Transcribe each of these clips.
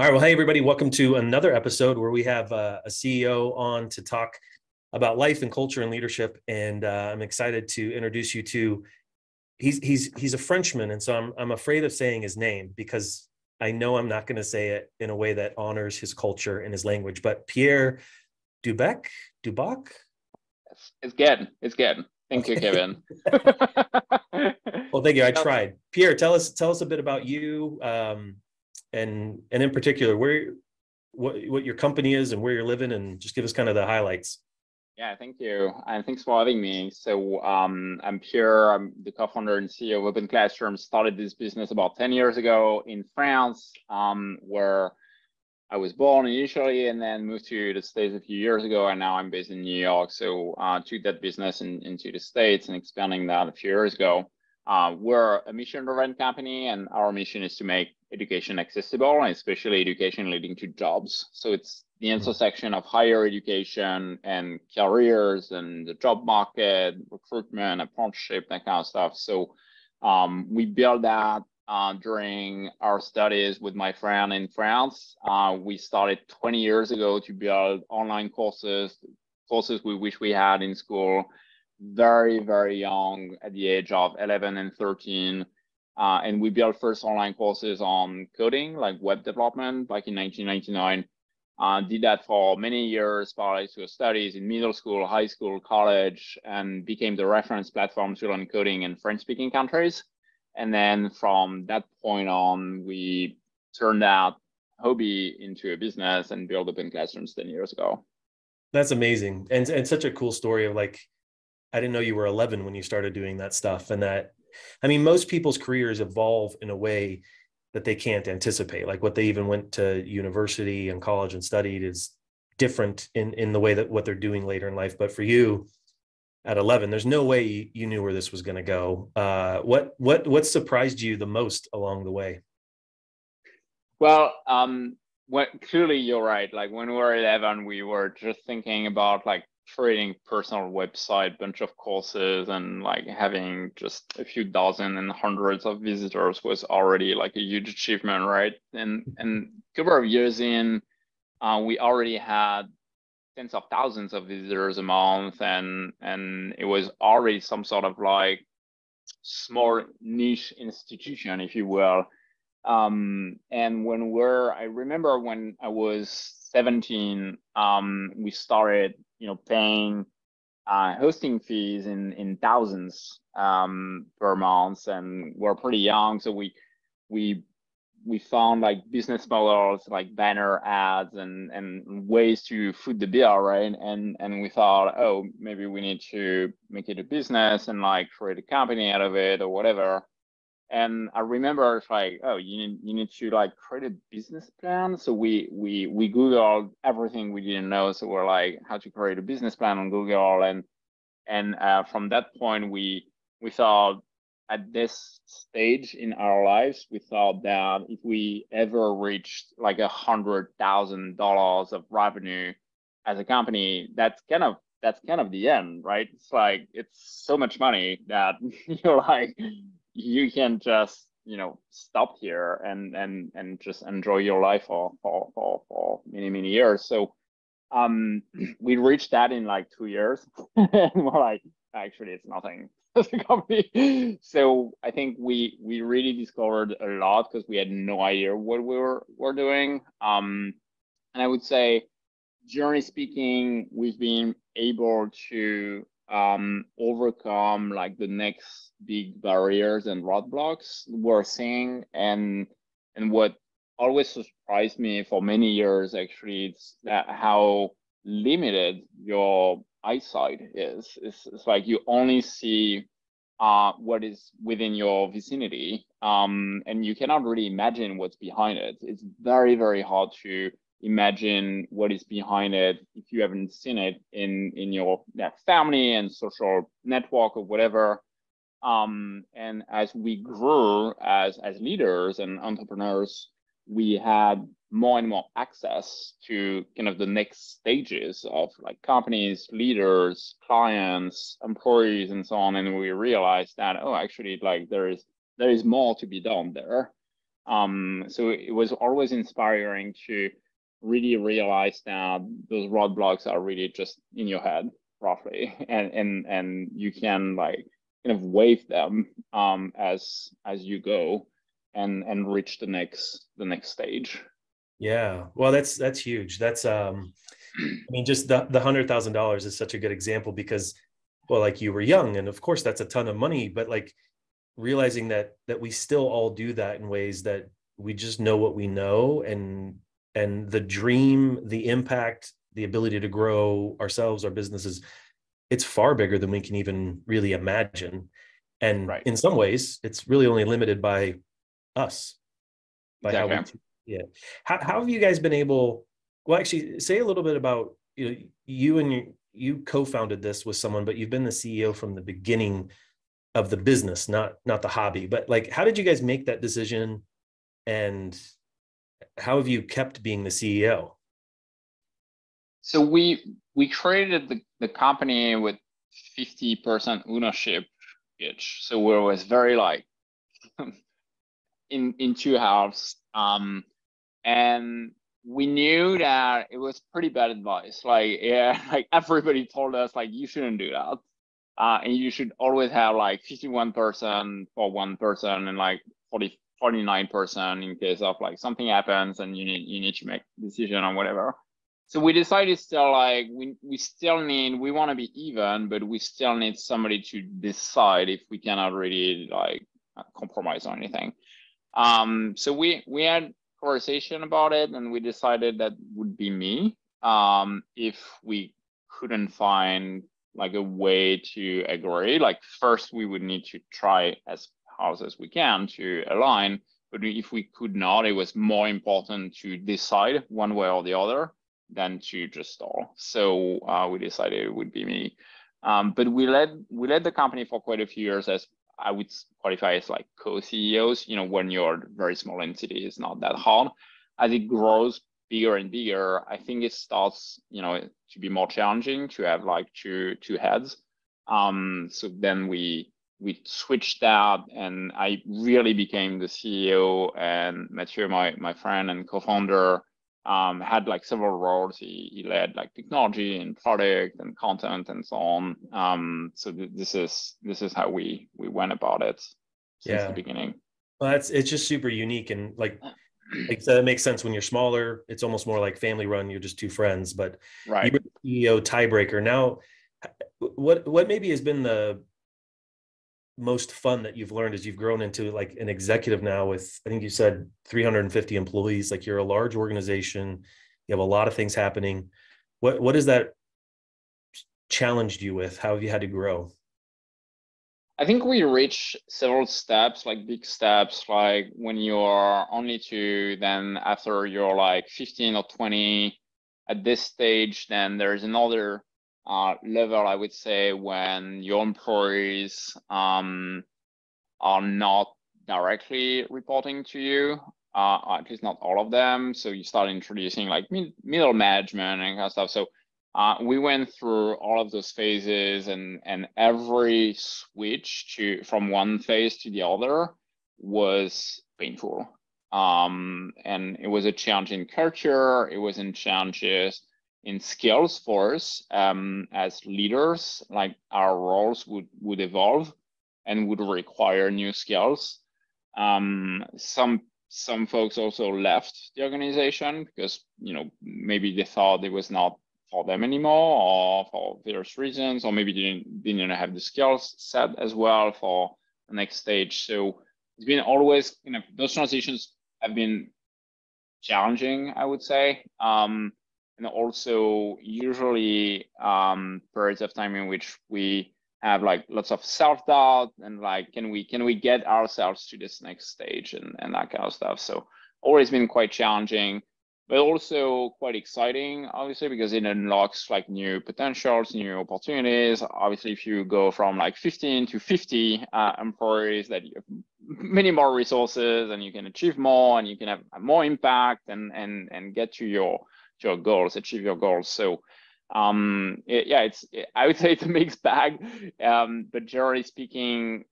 All right. Well, hey, everybody. Welcome to another episode where we have a CEO on to talk about life and culture and leadership. And I'm excited to introduce you to, he's a Frenchman. And so I'm afraid of saying his name because I know I'm not going to say it in a way that honors his culture and his language. But Pierre Dubuc. It's good. It's good. Thank you, Okay. Kevin. Well, thank you. I So, tried. Pierre, tell us a bit about you, and in particular, what your company is and where you're living, and just give us kind of the highlights. yeah, thank you. And thanks for having me. I'm Pierre. I'm the co-founder and CEO of OpenClassrooms. Started this business about 10 years ago in France, where I was born initially and then moved to the States a few years ago. And now I'm based in New York. Took that business into the States and expanding that a few years ago. We're a mission-driven company, and our mission is to make education accessible, and especially education leading to jobs. So it's the intersection of higher education and careers and the job market, recruitment, apprenticeship, that kind of stuff. We built that during our studies with my friend in France. We started 20 years ago to build online courses we wish we had in school, very, very young at the age of 11 and 13. And we built first online courses on coding, like web development, back in 1999. Did that for many years, parallel to studies in middle school, high school, college, and became the reference platform to learn coding in French-speaking countries. And then from that point on, we turned that hobby into a business and built OpenClassrooms 10 years ago. That's amazing, and such a cool story of like, I didn't know you were 11 when you started doing that stuff. And that, I mean, most people's careers evolve in a way that they can't anticipate. Like what they even went to university and college and studied is different in the way that what they're doing later in life. But for you at 11, there's no way you knew where this was going to go. What surprised you the most along the way? Well, clearly you're right. Like when we were 11, we were just thinking about like creating personal website, bunch of courses, and like having just a few dozen and hundreds of visitors was already like a huge achievement, right? And a couple of years in, we already had tens of thousands of visitors a month, and it was already some sort of like small niche institution, if you will. And I remember when I was 17, we started, paying hosting fees in thousands per month, and we're pretty young, so we found like business models like banner ads and ways to foot the bill, right? And we thought, oh, maybe we need to make it a business and like create a company out of it or whatever. And I remember it's like, oh, you need to like create a business plan. So we Googled everything we didn't know. So we're like, how to create a business plan on Google, and from that point we thought at this stage in our lives, we thought that if we ever reached like $100,000 of revenue as a company, that's kind of the end, right? It's like it's so much money that you're like you can just stop here and just enjoy your life for many years. So we reached that in like 2 years, and we're like, actually it's nothing as a company. So I think we really discovered a lot because we had no idea what we're doing. And I would say, generally speaking, we've been able to overcome like the next big barriers and roadblocks we're seeing. And what always surprised me for many years, actually, it's that how limited your eyesight is. It's like you only see what is within your vicinity, and you cannot really imagine what's behind it. It's very, very hard to imagine what is behind it if you haven't seen it in your family and social network or whatever. And as we grew as leaders and entrepreneurs, we had more and more access to kind of the next stages of like companies, leaders, clients, employees, and so on. And we realized that, oh, actually, like there is more to be done there. So it was always inspiring to really realize that those roadblocks are really just in your head, roughly, and you can like kind of wave them as you go and reach the next stage. Yeah. Well, that's huge. That's I mean, just the $100,000 is such a good example because, well, like you were young, and of course that's a ton of money, but like realizing that we still all do that in ways that we just know what we know, and the dream, the impact, the ability to grow ourselves, our businesses, it's far bigger than we can even really imagine. And Right. in some ways, it's really only limited by us, by how we, Exactly. yeah. How have you guys been able, well, actually say a little bit about, you and you co-founded this with someone, but you've been the CEO from the beginning of the business, not the hobby, but like, how did you guys make that decision, and how have you kept being the CEO? So we created the company with 50% ownership each. So we was very like in two halves. And we knew that it was pretty bad advice. Like, yeah, like everybody told us like you shouldn't do that. And you should always have like 51% for one person and like 49% in case of like something happens and you need to make a decision or whatever. So we decided still like we want to be even, but we still need somebody to decide if we cannot really like compromise on anything. So we had conversation about it, and we decided that would be me. If we couldn't find like a way to agree, like first we would need to try as hard as we can to align. But if we could not, it was more important to decide one way or the other than to just stall. So we decided it would be me. But we led the company for quite a few years as I would qualify as like co-CEOs. When you're a very small entity, it's not that hard. As it grows bigger and bigger, I think it starts, to be more challenging to have like two heads. So then we switched that, and I really became the CEO, and Mathieu, my friend and co-founder, had like several roles. He led like technology and product and content and so on. So this is how we went about it since the Yeah. beginning. Well, it's just super unique, and like so it makes sense. When you're smaller, it's almost more like family run. You're just two friends, but you Right. were the CEO tiebreaker. Now, what maybe has been the most fun that you've learned as you've grown into like an executive now with, I think you said 350 employees, like you're a large organization, you have a lot of things happening. What has that challenged you with? How have you had to grow? I think we reached several steps, like big steps, like when you're only two, then after you're like 15 or 20 at this stage, then there's another level, I would say, when your employees are not directly reporting to you, at least not all of them. So you start introducing like middle management and kind of stuff. So we went through all of those phases, and every switch from one phase to the other was painful. And it was a change in culture. It was in changes in skills for us as leaders. Like our roles would evolve and would require new skills. Some folks also left the organization because maybe they thought it was not for them anymore, or for various reasons, or maybe didn't have the skills set as well for the next stage. So it's been always, those transitions have been challenging, I would say. And also usually periods of time in which we have like lots of self-doubt and like, can we get ourselves to this next stage and that kind of stuff. So always been quite challenging, but also quite exciting, obviously, because it unlocks like new potentials, new opportunities. Obviously, if you go from like 15 to 50 employees, that you have many more resources and you can achieve more and you can have more impact and get to your goals, achieve your goals. So I would say it's a mixed bag, but generally speaking,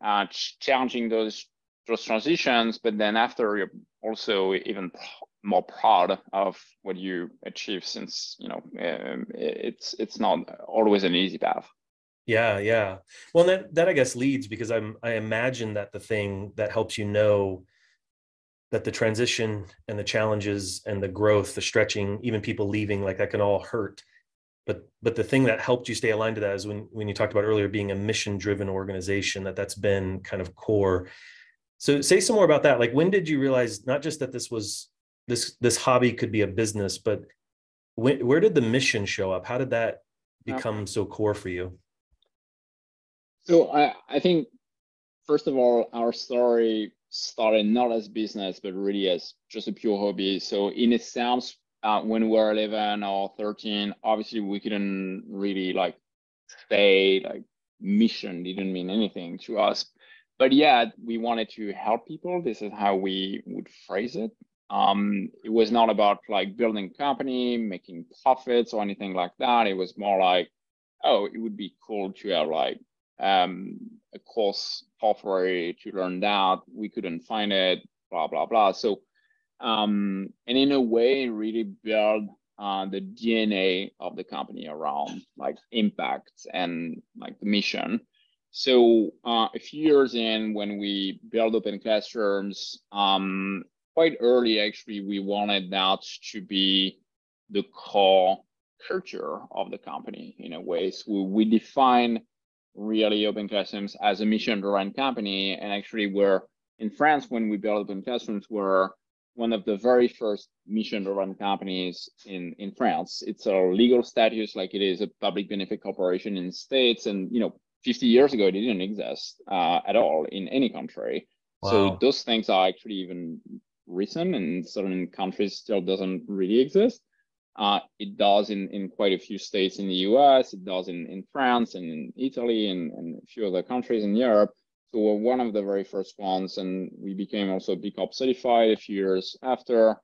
challenging those those transitions, but then after you're also even more proud of what you achieve, since it's not always an easy path. Yeah. Well, that I guess leads, because I imagine that the thing that helps you know that the transition and the challenges and the growth, the stretching, even people leaving, like that can all hurt. But the thing that helped you stay aligned to that is when you talked about earlier being a mission-driven organization, that's been kind of core. So say some more about that. Like, when did you realize not just that this hobby could be a business, but where did the mission show up? How did that become so core for you? So I think, first of all, our story started not as business, but really as just a pure hobby. So in a sense, when we were 11 or 13, obviously we couldn't really say mission didn't mean anything to us. But yeah, we wanted to help people. This is how we would phrase it. It was not about building a company, making profits or anything like that. It was more like, oh, it would be cool to have a course software to learn that. We couldn't find it, blah, blah, blah. So, and in a way, really build the DNA of the company around impact and the mission. So a few years in, when we built OpenClassrooms, quite early, actually, we wanted that to be the core culture of the company in a way. So we define really OpenClassrooms as a mission-driven company. And actually, we're in France, when we built OpenClassrooms, we're one of the very first mission-driven companies in France. It's a legal status, like it is a public benefit corporation in the States. And 50 years ago, it didn't exist at all in any country. Wow. So those things are actually even recent, and in certain countries still doesn't really exist. It does in quite a few states in the US, it does in France and in Italy and a few other countries in Europe. So we're one of the very first ones, and we became also B Corp certified a few years after.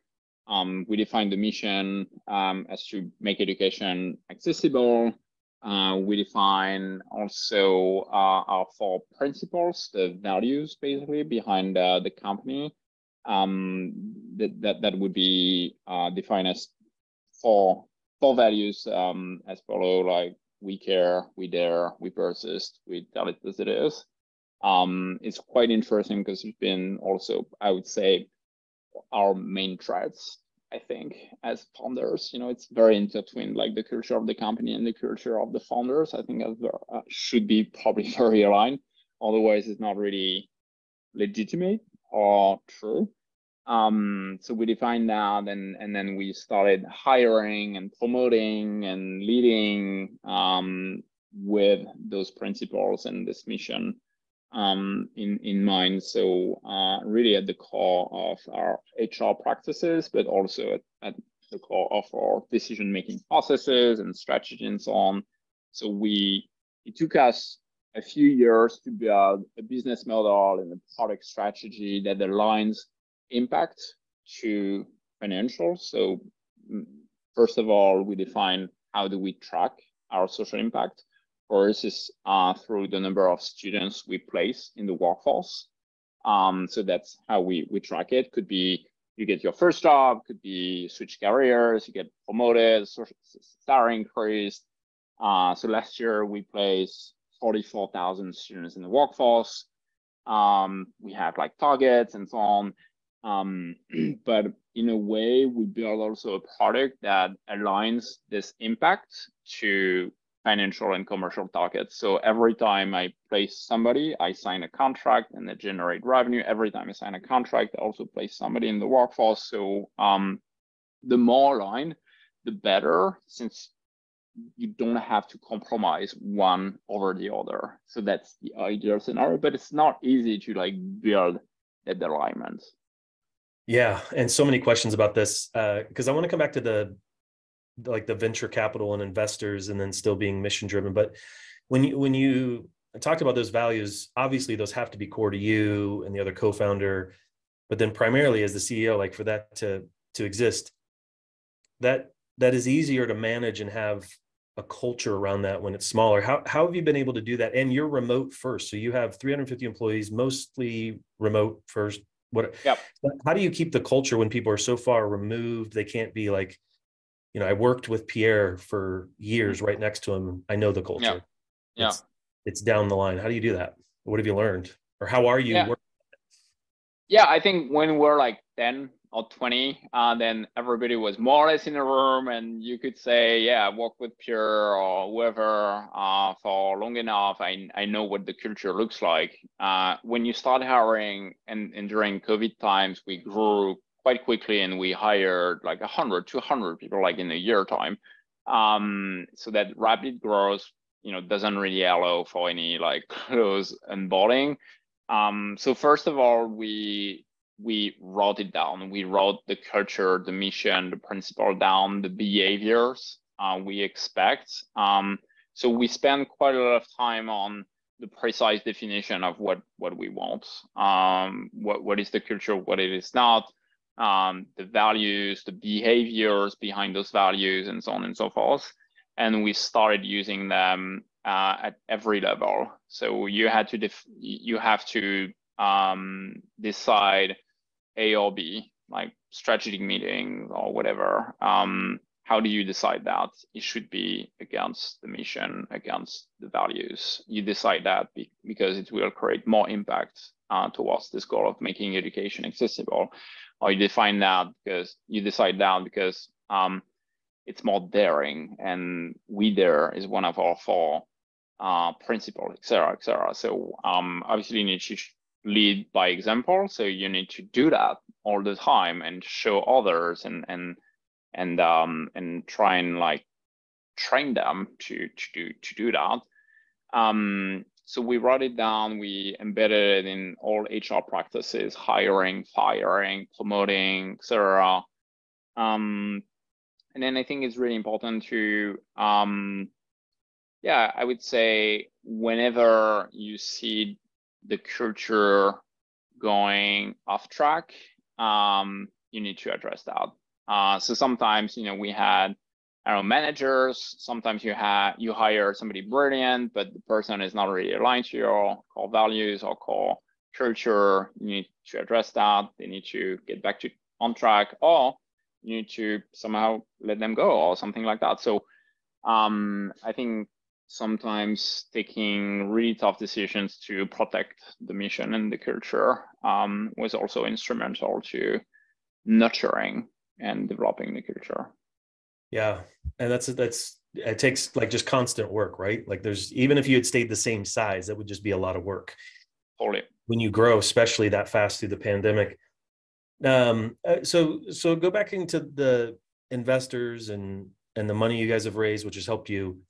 We defined the mission as to make education accessible. We define also our 4 principles, the values basically behind the company. That would be defined as four values as follow: we care, we dare, we persist, we tell it as it is. It's quite interesting because it's been also, I would say, our main threads, I think, as founders. It's very intertwined, the culture of the company and the culture of the founders. I think that should be probably very aligned. Otherwise, it's not really legitimate or true. So we defined that, and then we started hiring and promoting and leading with those principles and this mission in mind. So really at the core of our HR practices, but also at the core of our decision-making processes and strategy and so on. So it took us a few years to build a business model and a product strategy that aligns impact to financials. So first of all, we define how do we track our social impact. First is through the number of students we place in the workforce. So that's how we track it. Could be you get your first job, could be switch careers, you get promoted, salary increase. So last year we placed 44,000 students in the workforce. We have targets and so on. But in a way, we build also a product that aligns this impact to financial and commercial targets. So every time I place somebody, I sign a contract and they generate revenue. Every time I sign a contract, I also place somebody in the workforce. So the more aligned, the better, since you don't have to compromise one over the other. So that's the ideal scenario, but it's not easy to build that alignment. Yeah, and so many questions about this because I want to come back to the venture capital and investors, and then still being mission driven. But when you talked about those values, obviously those have to be core to you and the other co-founder. But then primarily as the CEO, for that to exist, that is easier to manage and have a culture around that when it's smaller. How have you been able to do that? And you're remote first, so you have 350 employees, mostly remote first. Yep. How do you keep the culture when people are so far removed? They can't be like, I worked with Pierre for years right next to him. I know the culture. Yeah. It's down the line. How do you do that? What have you learned? Or how are you? Yeah, I think when we're like 10 or 20, then everybody was more or less in a room, and you could say, yeah, I work with Pierre or whoever for long enough. I know what the culture looks like. When you start hiring, and during COVID times, we grew quite quickly, and we hired like 100, 200 people like in a year time. So that rapid growth, doesn't really allow for any like close onboarding. So first of all, we wrote it down. We wrote the culture, the mission, the principle down, the behaviors we expect. So we spend quite a lot of time on the precise definition of what we want. What is the culture, what it is not, the values, the behaviors behind those values, and so on and so forth. And we started using them at every level. So you have to decide A or B, like strategic meeting or whatever. How do you decide that? It should be against the mission, against the values. You decide that because it will create more impact towards this goal of making education accessible, or you decide that because it's more daring, and we dare is one of our 4 principles, etc., etc. So obviously you need to lead by example. So you need to do that all the time and show others, and try and like train them to do that. So we wrote it down. We embedded it in all HR practices: hiring, firing, promoting, etc. And then I think it's really important to, I would say whenever you see the culture going off track, you need to address that. So sometimes, we had, managers. Sometimes you hire somebody brilliant, but the person is not really aligned to your core values or core culture. You need to address that. They need to get back on track, or you need to somehow let them go or something like that. So I think sometimes taking really tough decisions to protect the mission and the culture was also instrumental to nurturing and developing the culture. Yeah, and it takes like just constant work, right? Like even if you had stayed the same size, that would just be a lot of work. Totally. When you grow, especially that fast through the pandemic. So go back into the investors and the money you guys have raised, which has helped you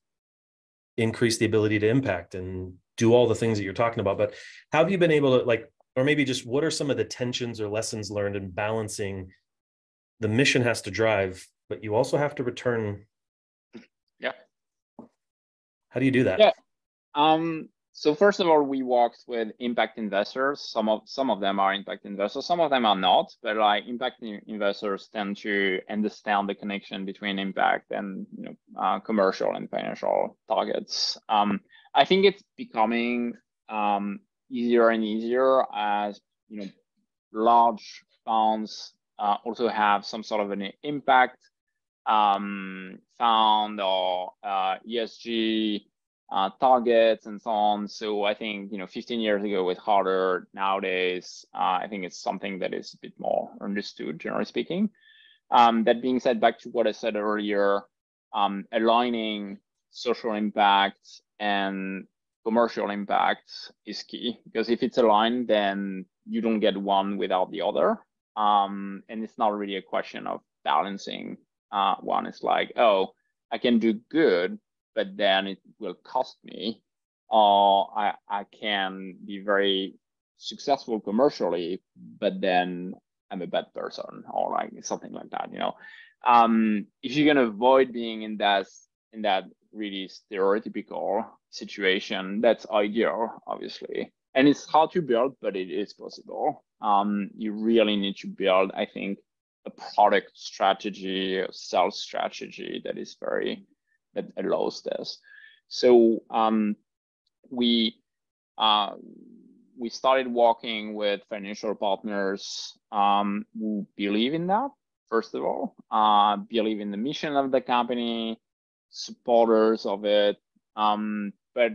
increase the ability to impact and do all the things that you're talking about. But how have you been able to or maybe just what are some of the tensions or lessons learned in balancing the mission has to drive, but you also have to return? Yeah. How do you do that? Yeah. So first of all, we worked with impact investors. Some of them are impact investors, some of them are not, but like impact investors tend to understand the connection between impact and commercial and financial targets. I think it's becoming easier and easier as large funds also have some sort of an impact fund or ESG targets and so on. So I think 15 years ago was harder. Nowadays, I think it's something that is a bit more understood, generally speaking. That being said, back to what I said earlier, aligning social impact and commercial impact is key, because if it's aligned, then you don't get one without the other. And it's not really a question of balancing one. It's like, oh, I can do good, but then it will cost me, or I can be very successful commercially, but then I'm a bad person, or like something like that. If you can avoid being in that really stereotypical situation, that's ideal, obviously. And it's hard to build, but it is possible. You really need to build, I think, a product strategy, a sales strategy that is very that allows this. So we started working with financial partners who believe in that, first of all, believe in the mission of the company, supporters of it. But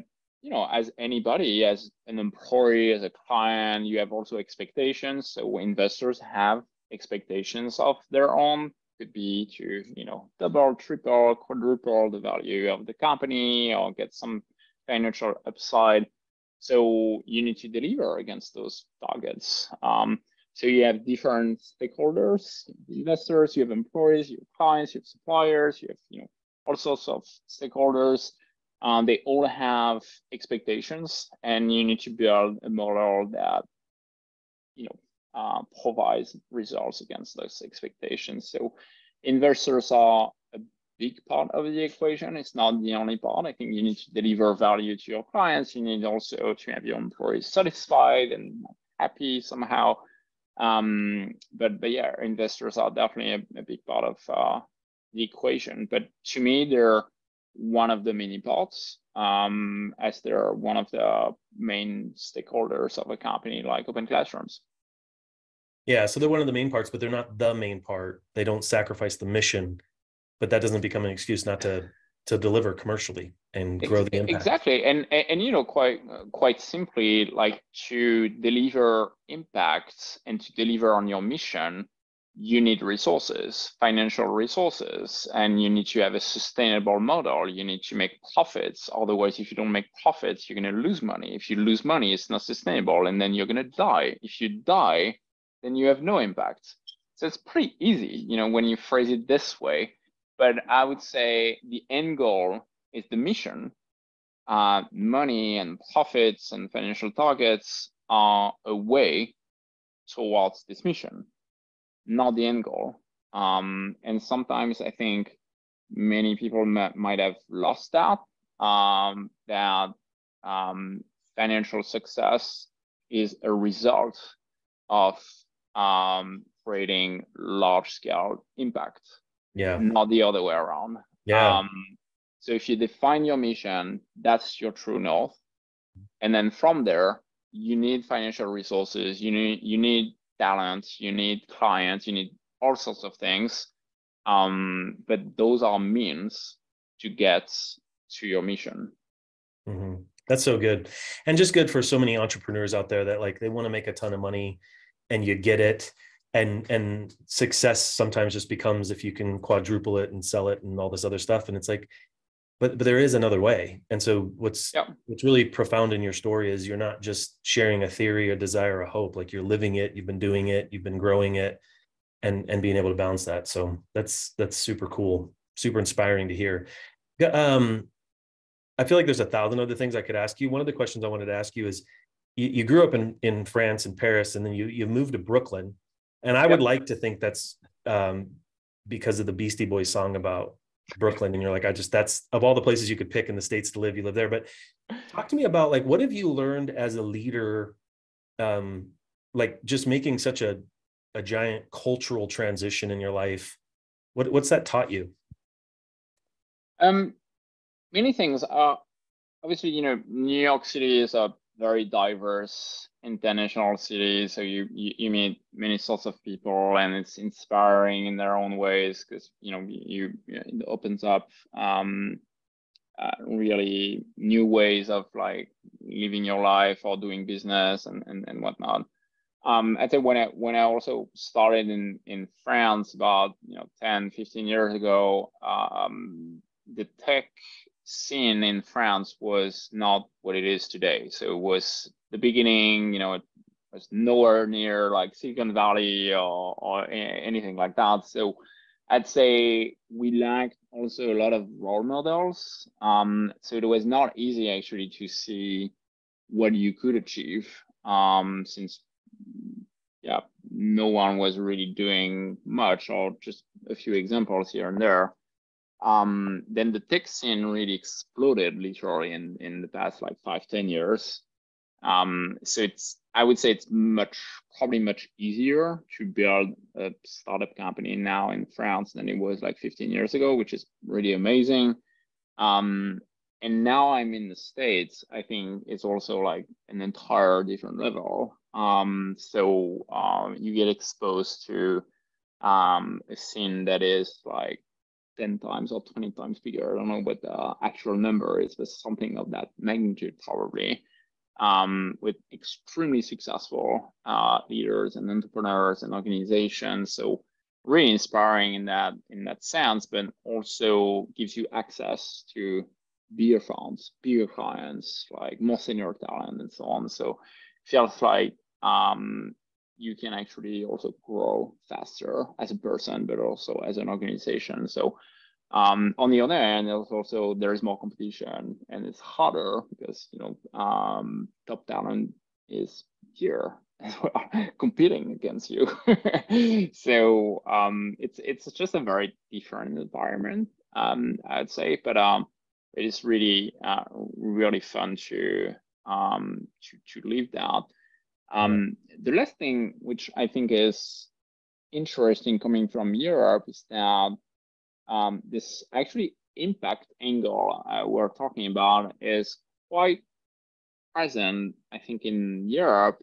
as anybody, as an employee, as a client, you have also expectations. So investors have expectations of their own. Could be to double, triple, quadruple the value of the company or get some financial upside. So you need to deliver against those targets. So you have different stakeholders, investors, you have employees, you have clients, you have suppliers, you have all sorts of stakeholders. They all have expectations, and you need to build a model that provides results against those expectations. So investors are a big part of the equation. It's not the only part. I think you need to deliver value to your clients. You need also to have your employees satisfied and happy somehow. But yeah, investors are definitely a big part of the equation. But to me, they're one of the many parts, as they're one of the main stakeholders of a company like OpenClassrooms. Yeah, so they're one of the main parts, but they're not the main part. They don't sacrifice the mission, but that doesn't become an excuse not to deliver commercially and grow the impact. Exactly, and quite simply, like, to deliver impact and to deliver on your mission, you need resources, financial resources, and you need to have a sustainable model. You need to make profits. Otherwise, if you don't make profits, you're going to lose money. If you lose money, it's not sustainable, and then you're going to die. If you die, then you have no impact. So it's pretty easy, when you phrase it this way. But I would say the end goal is the mission. Money and profits and financial targets are a way towards this mission, not the end goal. And sometimes I think many people might have lost that, financial success is a result of creating large-scale impact. Yeah. Not the other way around. Yeah. So if you define your mission, that's your true north. And then from there, you need financial resources, you need talent, you need clients, you need all sorts of things. But those are means to get to your mission. Mm-hmm. That's so good. And just good for so many entrepreneurs out there that, like, they want to make a ton of money, and you get it. And success sometimes just becomes if you can quadruple it and sell it and all this other stuff. And it's like, but there is another way. And so what's really profound in your story is you're not just sharing a theory, a desire, a hope. Like, you're living it, you've been doing it, you've been growing it, and being able to balance that. So that's super cool, super inspiring to hear. I feel like there's 1,000 other things I could ask you. One of the questions I wanted to ask you is, you grew up in France and Paris, and then you moved to Brooklyn. And I would like to think that's because of the Beastie Boys song about Brooklyn. And you're like, that's, of all the places you could pick in the States to live, you live there. But talk to me about, like, what have you learned as a leader, like, just making such a giant cultural transition in your life? What's that taught you? Many things. Obviously, New York City is a very diverse international city, so you meet many sorts of people, and it's inspiring in their own ways, because it opens up really new ways of, like, living your life or doing business and whatnot. I think when I also started in France about 10-15 years ago, the tech scene in France was not what it is today. So it was the beginning, it was nowhere near like Silicon Valley or anything like that. So I'd say we lacked also a lot of role models. So it was not easy actually to see what you could achieve, since no one was really doing much, or just a few examples here and there. Then the tech scene really exploded literally in the past like 5-10 years. So I would say it's probably much easier to build a startup company now in France than it was like 15 years ago, which is really amazing. And now I'm in the States. I think it's also like an entire different level. So you get exposed to a scene that is like 10 times or 20 times bigger. I don't know what the actual number is, but something of that magnitude probably, with extremely successful leaders and entrepreneurs and organizations. So really inspiring in that sense, but also gives you access to bigger funds, bigger clients, like more senior talent and so on. So it feels like you can actually also grow faster as a person, but also as an organization. So on the other hand, there is more competition and it's harder because, top talent is here as well, competing against you. So it's just a very different environment, I'd say, but it is really really fun to live that. The last thing which I think is interesting coming from Europe is that this actually impact angle we're talking about is quite present, I think, in Europe,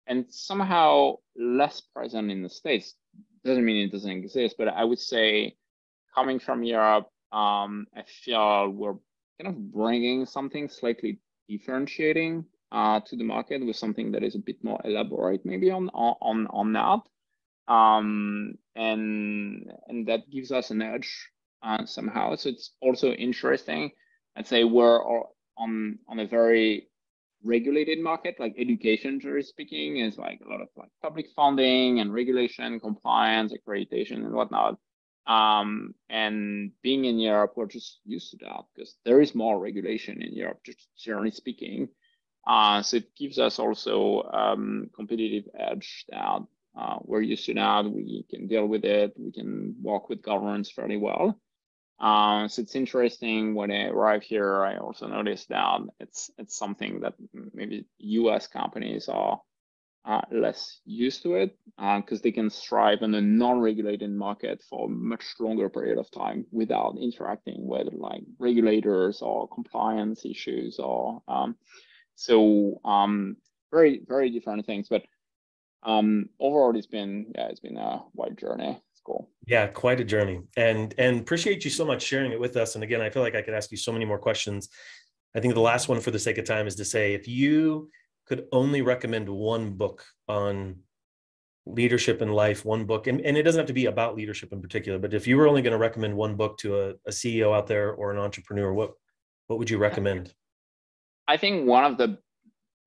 and somehow less present in the States. Doesn't mean it doesn't exist, but I would say coming from Europe, I feel we're kind of bringing something slightly differentiating to the market with something that is a bit more elaborate, maybe on that, and that gives us an edge somehow. So it's also interesting. I'd say we're on a very regulated market, like education, generally speaking, is like a lot of like public funding and regulation, compliance, accreditation, and whatnot. And being in Europe, we're just used to that because there is more regulation in Europe, just generally speaking. So it gives us also competitive edge that we're used to that. We can deal with it. We can work with governments fairly well. So it's interesting. When I arrived here, I also noticed that it's something that maybe US companies are less used to it because they can thrive in a non-regulated market for a much longer period of time without interacting with like regulators or compliance issues or very, very different things. But overall, it's been a wide journey. It's cool. Yeah, quite a journey, and appreciate you so much sharing it with us. And again, I feel like I could ask you so many more questions. I think the last one for the sake of time is to say, if you could only recommend one book on leadership in life, one book, and it doesn't have to be about leadership in particular, but if you were only going to recommend one book to a CEO out there or an entrepreneur, what would you recommend? I think one of the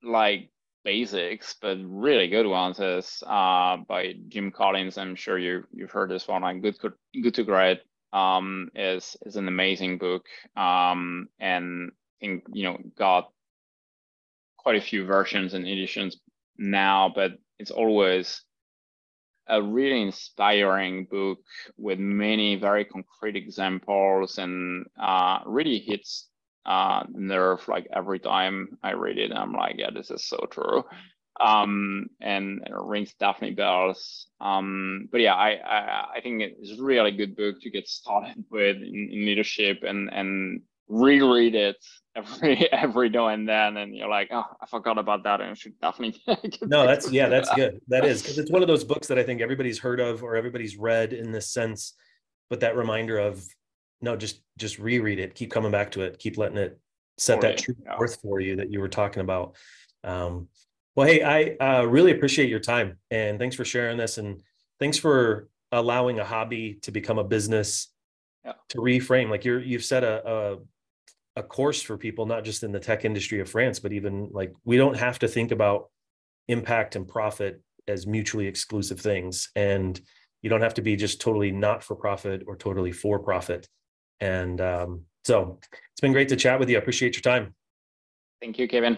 like basics, but really good ones is by Jim Collins. I'm sure you've heard this one. Like Good to Great is an amazing book, and I think got quite a few versions and editions now, but it's always a really inspiring book with many very concrete examples, and really hits nerve like every time I read it. I'm like, yeah, this is so true. And it rings definitely bells. But yeah, I think it's really a good book to get started with in leadership, and reread it every now and then, and you're like, oh, I forgot about that, and I should definitely No, that's good. That is, because it's one of those books that I think everybody's heard of or everybody's read in this sense, but that reminder of, no, just reread it, keep coming back to it, keep letting it set that true worth for you that you were talking about. Well, hey, I really appreciate your time, and thanks for sharing this, and thanks for allowing a hobby to become a business, to reframe. Like you've set a course for people, not just in the tech industry of France, but even like, we don't have to think about impact and profit as mutually exclusive things. And you don't have to be just totally not for profit or totally for profit. And so it's been great to chat with you. I appreciate your time. Thank you, Kevin.